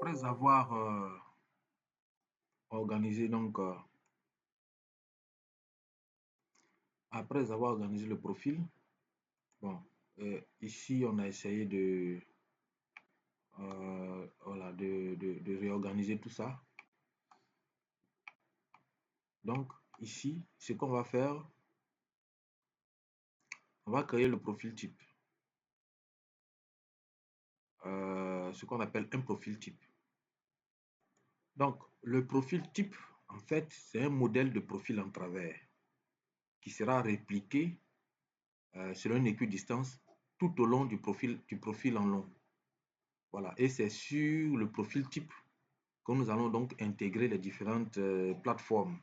Après avoir organisé le profil, bon, ici on a essayé voilà, de réorganiser tout ça. Donc ici, ce qu'on va faire, on va créer le profil type, ce qu'on appelle un profil type. Donc le profil type, en fait, c'est un modèle de profil en travers qui sera répliqué selon une équidistance tout au long du profil en long. Voilà, et c'est sur le profil type que nous allons donc intégrer les différentes plateformes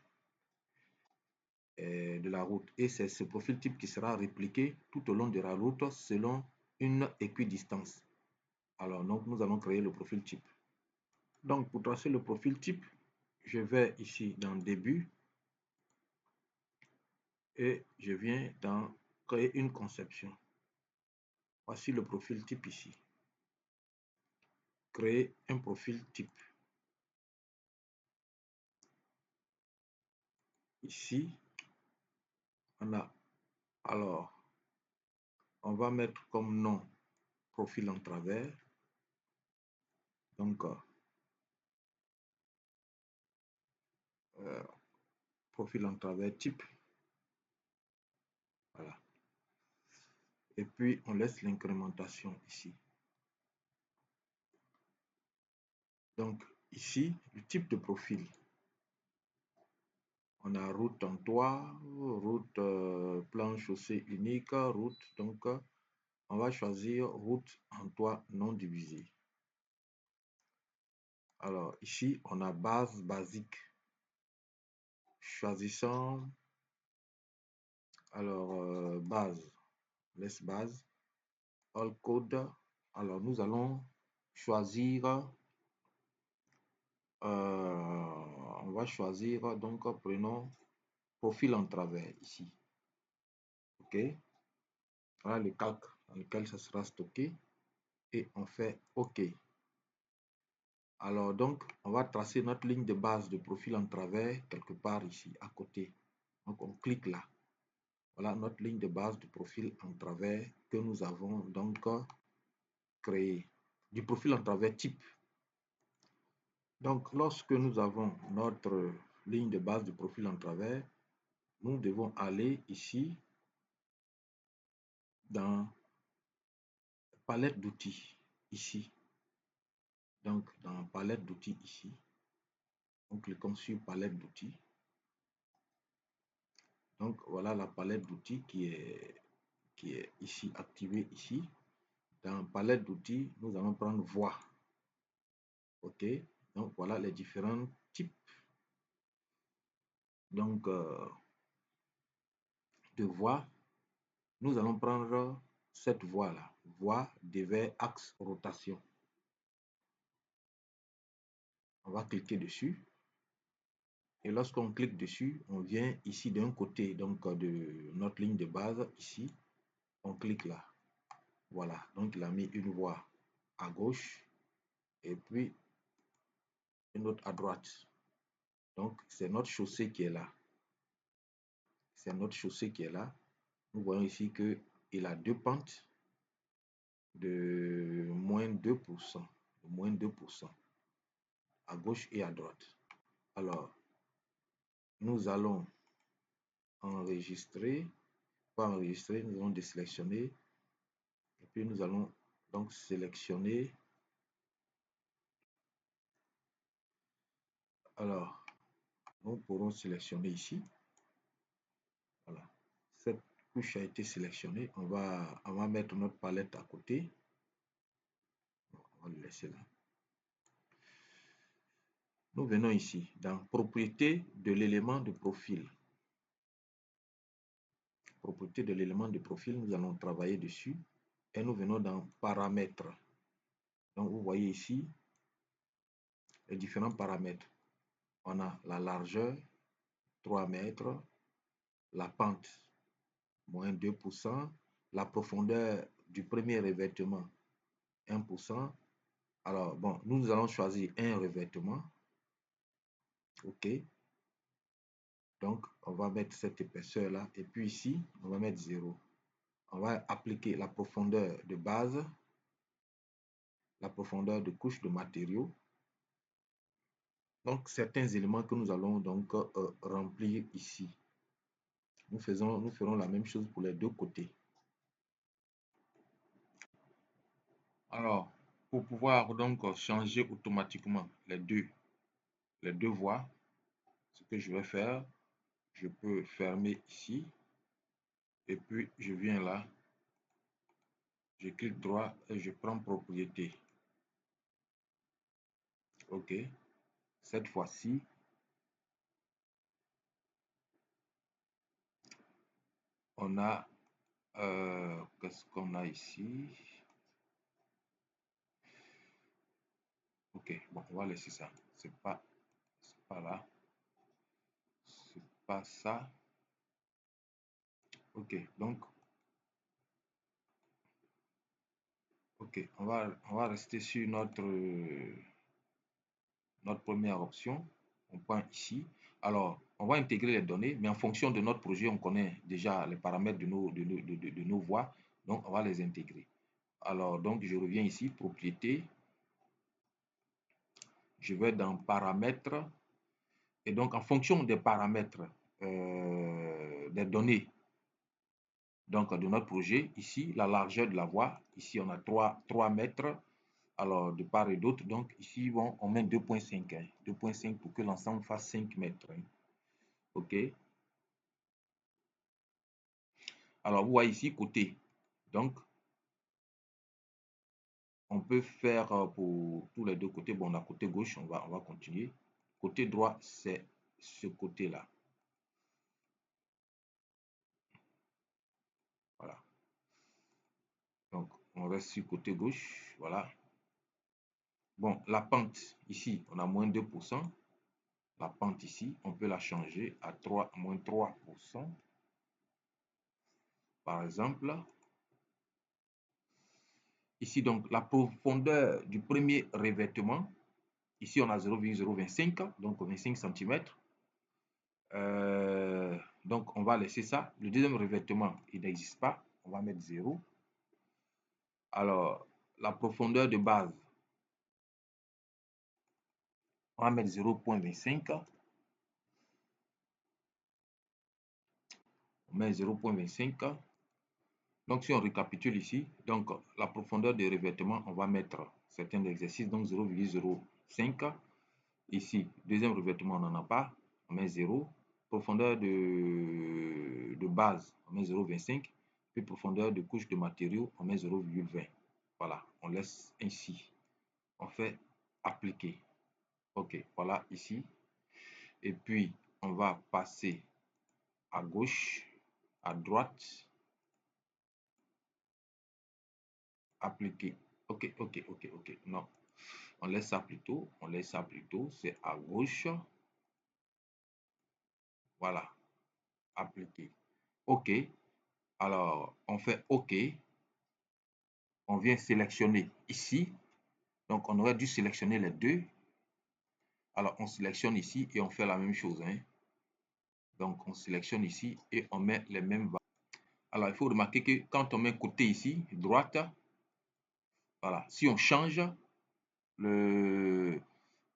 de la route. Et c'est ce profil type qui sera répliqué tout au long de la route selon une équidistance. Alors, donc, nous allons créer le profil type. Donc, pour tracer le profil type, je vais ici dans Début et je viens dans Créer une conception. Voici le profil type ici. Créer un profil type. Ici, on a, alors, on va mettre comme nom profil en travers. Donc, profil en travers type. Voilà. Et puis, on laisse l'incrémentation ici. Donc, ici, le type de profil. On a route en toit, route plan chaussée unique, route. Donc, on va choisir route en toit non divisé. Alors, ici, on a base basique. Choisissons, alors, base, laisse base, all code. Alors, nous allons choisir, on va choisir, donc, prenons profil en travers ici. OK. Voilà le calque dans lequel ça sera stocké et on fait OK. Alors donc, on va tracer notre ligne de base de profil en travers quelque part ici à côté. Donc on clique là. Voilà notre ligne de base de profil en travers que nous avons donc créé. Du profil en travers type. Donc lorsque nous avons notre ligne de base de profil en travers, nous devons aller ici dans palette d'outils ici. Donc dans palette d'outils ici, on clique sur palette d'outils. Donc voilà la palette d'outils qui est ici activée ici. Dans palette d'outils, nous allons prendre voix. OK. Donc voilà les différents types donc de voix. Nous allons prendre cette voix là, voix dévers axe rotation. On va cliquer dessus. Et lorsqu'on clique dessus, on vient ici d'un côté donc de notre ligne de base ici. On clique là. Voilà. Donc il a mis une voix à gauche et puis une autre à droite. Donc c'est notre chaussée qui est là. C'est notre chaussée qui est là. Nous voyons ici qu'il a deux pentes de moins 2%. Moins 2% à gauche et à droite. Alors, nous allons enregistrer. Pas enregistrer, nous allons désélectionner. Et puis nous allons donc sélectionner. Alors, nous pourrons sélectionner ici. Voilà. Cette couche a été sélectionnée. On va mettre notre palette à côté. On va le laisser là. Nous venons ici dans propriété de l'élément de profil. Propriété de l'élément de profil, nous allons travailler dessus et nous venons dans paramètres. Donc vous voyez ici les différents paramètres. On a la largeur, 3 mètres, la pente, moins 2%, la profondeur du premier revêtement, 1%, Alors, bon, nous allons choisir un revêtement. OK. Donc, on va mettre cette épaisseur-là. Et puis ici, on va mettre 0. On va appliquer la profondeur de base, la profondeur de couche de matériaux. Donc, certains éléments que nous allons donc remplir ici. Nous ferons la même chose pour les deux côtés. Alors, pour pouvoir donc changer automatiquement les deux voies, ce que je vais faire, je peux fermer ici. Et puis, je viens là. Je clique droit et je prends propriété. OK. Cette fois-ci, on a, qu'est-ce qu'on a ici? OK, bon, on va laisser ça. C'est pas là. C'est pas ça. OK, donc, OK, on va rester sur notre première option. On prend ici. Alors, on va intégrer les données, mais en fonction de notre projet, on connaît déjà les paramètres de nos voies. Donc, on va les intégrer. Alors, donc, je reviens ici, propriété. Je vais dans paramètres. Et donc, en fonction des paramètres des données donc, de notre projet, ici, la largeur de la voie, ici, on a 3 mètres. Alors, de part et d'autre, donc ici, bon, on met 2,5. 2,5 pour que l'ensemble fasse 5 mètres. OK. Alors, vous voyez ici, côté. Donc, on peut faire pour tous les deux côtés. Bon, on a côté gauche, on va continuer. Côté droit, c'est ce côté-là. Voilà. Donc, on reste sur côté gauche. Voilà. Bon, la pente, ici, on a moins 2%. La pente ici, on peut la changer à moins 3%. Par exemple, ici, donc, la profondeur du premier revêtement, ici, on a 0,025, donc 25 cm. Donc, on va laisser ça. Le deuxième revêtement, il n'existe pas. On va mettre 0. Alors, la profondeur de base, on va mettre 0,25. On met 0,25. Donc, si on récapitule ici, donc la profondeur de revêtement, on va mettre certains exercices, donc 0,05. Ici, deuxième revêtement, on n'en a pas, on met 0. Profondeur de base, on met 0,25. Puis profondeur de couche de matériaux, on met 0,20. Voilà, on laisse ainsi. On fait appliquer. OK, voilà ici. Et puis, on va passer à gauche, à droite. Appliquer. OK, OK, OK, OK. Non. On laisse ça plutôt. On laisse ça plutôt. C'est à gauche. Voilà. Appliquer. OK. Alors, on fait OK. On vient sélectionner ici. Donc, on aurait dû sélectionner les deux. Alors, on sélectionne ici et on fait la même chose. Hein. Donc, on sélectionne ici et on met les mêmes valeurs. Alors, il faut remarquer que quand on met côté ici, droite, voilà, si on change,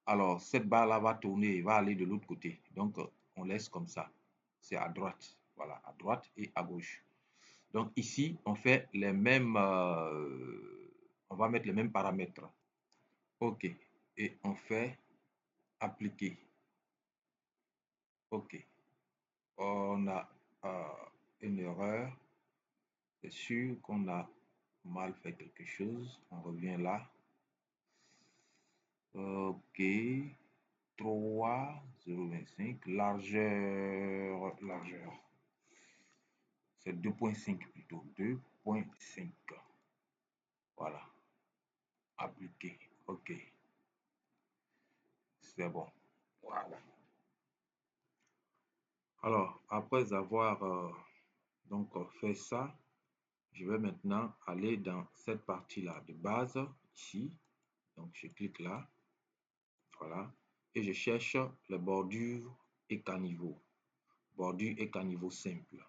alors cette barre-là va tourner, va aller de l'autre côté. Donc, on laisse comme ça. C'est à droite. Voilà, à droite et à gauche. Donc, ici, on fait les mêmes... on va mettre les mêmes paramètres. OK. Et on fait appliquer. OK. On a une erreur. C'est sûr qu'on a mal fait quelque chose. On revient là. OK. 3, 0,25. Largeur. C'est 2,5 plutôt. 2,5. Voilà. Appliquer. OK. C'est bon. Voilà. Alors, après avoir donc fait ça, je vais maintenant aller dans cette partie-là de base, ici. Donc, je clique là. Voilà. Et je cherche les bordures et caniveaux. Bordure et caniveau simple.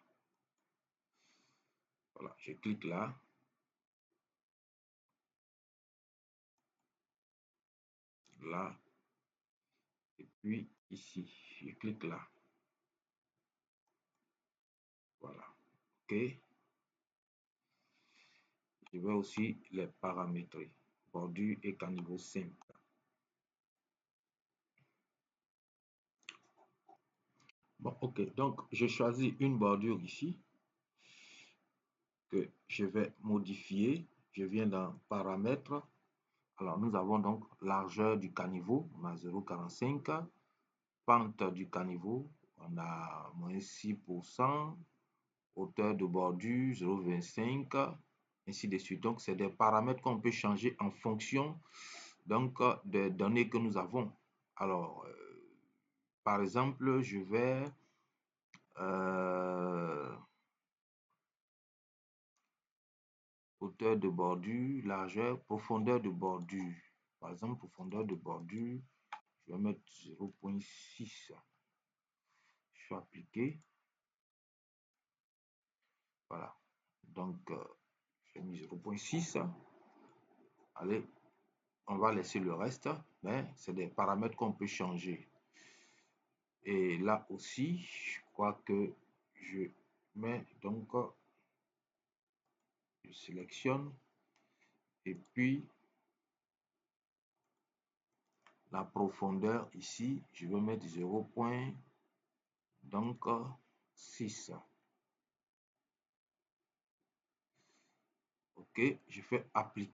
Voilà, je clique là. Là. Et puis ici, je clique là. Voilà. OK. Je vais aussi les paramétrer. Bordure et caniveau simple. Bon, OK. Donc, je choisis une bordure ici que je vais modifier. Je viens dans paramètres. Alors, nous avons donc largeur du caniveau, on a 0,45. Pente du caniveau, on a moins 6%. Hauteur de bordure, 0,25, ainsi de suite. Donc, c'est des paramètres qu'on peut changer en fonction donc, des données que nous avons. Alors, par exemple, je vais hauteur de bordure, largeur, profondeur de bordure. Par exemple, profondeur de bordure, je vais mettre 0,6. Je suis appliqué. Voilà. Donc, j'ai mis 0,6. Allez, on va laisser le reste, mais c'est des paramètres qu'on peut changer. Et là aussi, je crois que je mets donc, je sélectionne et puis la profondeur ici, je vais mettre 0,6. OK, je fais appliquer.